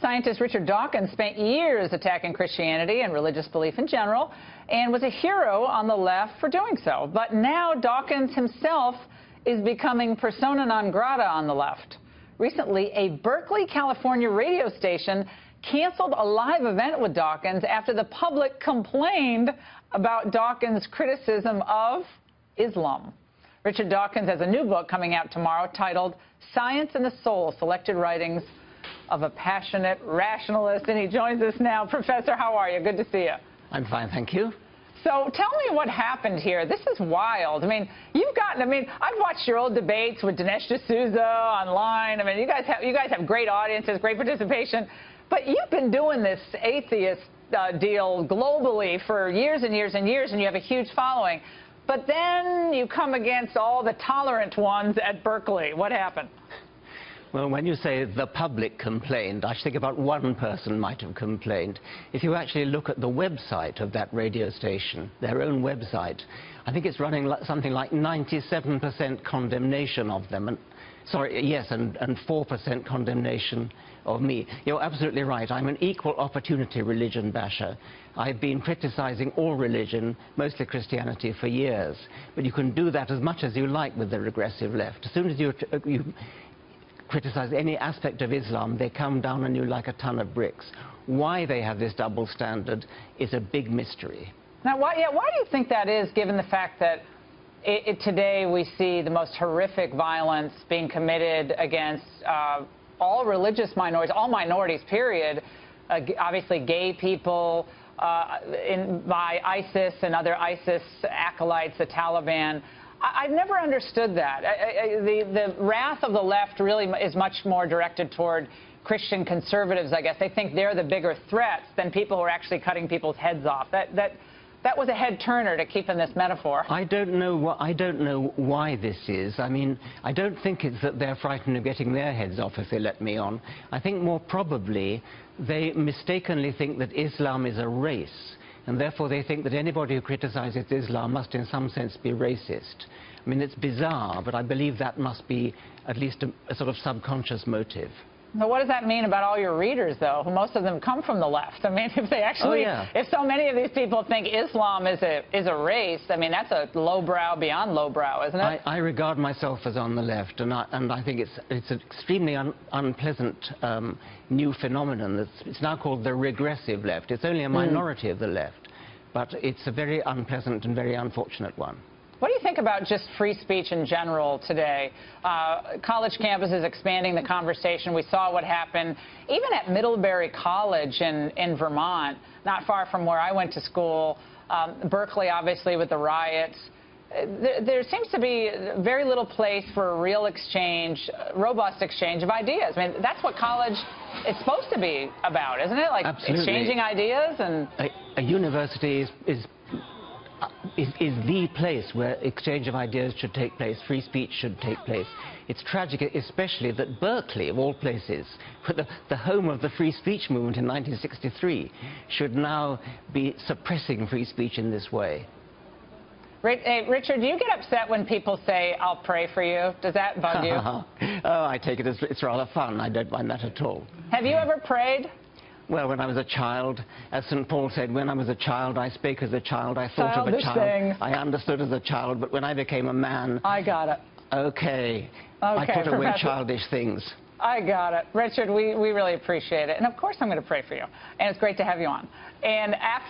Scientist Richard Dawkins spent years attacking Christianity and religious belief in general, and was a hero on the left for doing so. But now Dawkins himself is becoming persona non grata on the left. Recently, a Berkeley, California radio station canceled a live event with Dawkins after the public complained about Dawkins' criticism of Islam. Richard Dawkins has a new book coming out tomorrow titled Science and the Soul, Selected Writings of a Passionate Rationalist. And he joins us now. Professor, how are you? Good to see you. I'm fine, thank you. So tell me what happened here. This is wild. I mean, I've watched your old debates with Dinesh D'Souza online. I mean, you guys have great audiences, great participation. But you've been doing this atheist deal globally for years and years and years, and you have a huge following. But then you come against all the tolerant ones at Berkeley. What happened? Well, when you say the public complained, I think about one person might have complained. If you actually look at the website of that radio station, their own website, I think it's running something like 97% condemnation of them. And 4% condemnation of me. You're absolutely right. I'm an equal opportunity religion basher. I've been criticizing all religion, mostly Christianity, for years. But you can do that as much as you like with the regressive left. As soon as you criticize any aspect of Islam, they come down on you like a ton of bricks. Why they have this double standard is a big mystery. Now, why do you think that is, given the fact that today we see the most horrific violence being committed against all religious minorities, all minorities, period, obviously gay people, by ISIS and other ISIS acolytes, the Taliban. I've never understood that. The wrath of the left really is much more directed toward Christian conservatives, I guess. They think they're the bigger threats than people who are actually cutting people's heads off. That was a head-turner to keep in this metaphor. I don't know why this is. I mean, I don't think it's that they're frightened of getting their heads off if they let me on. I think more probably they mistakenly think that Islam is a race, and therefore they think that anybody who criticizes Islam must in some sense be racist. I mean, it's bizarre, but I believe that must be at least a sort of subconscious motive. So what does that mean about all your readers, though? Most of them come from the left. I mean, if they actually, if so many of these people think Islam is a race, I mean, that's a lowbrow beyond lowbrow, isn't it? I regard myself as on the left, and I think it's an extremely unpleasant new phenomenon. It's now called the regressive left. It's only a minority of the left, but it's a very unpleasant and very unfortunate one. What do you think about just free speech in general today? College campuses expanding the conversation. We saw what happened even at Middlebury College in Vermont, not far from where I went to school. Berkeley, obviously, with the riots. There seems to be very little place for real exchange, robust exchange of ideas. I mean, that's what college is supposed to be about, isn't it? Like Absolutely. Exchanging ideas. And a university is the place where exchange of ideas should take place, free speech should take place. It's tragic, especially that Berkeley, of all places, the home of the free speech movement in 1963, should now be suppressing free speech in this way. Hey, Richard, do you get upset when people say, "I'll pray for you"? Does that bug you? Oh, I take it as it's rather fun. I don't mind that at all. Have you ever prayed? Well, when I was a child, as St. Paul said, when I was a child, I spake as a child, I thought of a child, things. I understood as a child, but when I became a man... I got it. Okay, I put away childish things. I got it. Richard, we really appreciate it. And, of course, I'm going to pray for you. And it's great to have you on. And after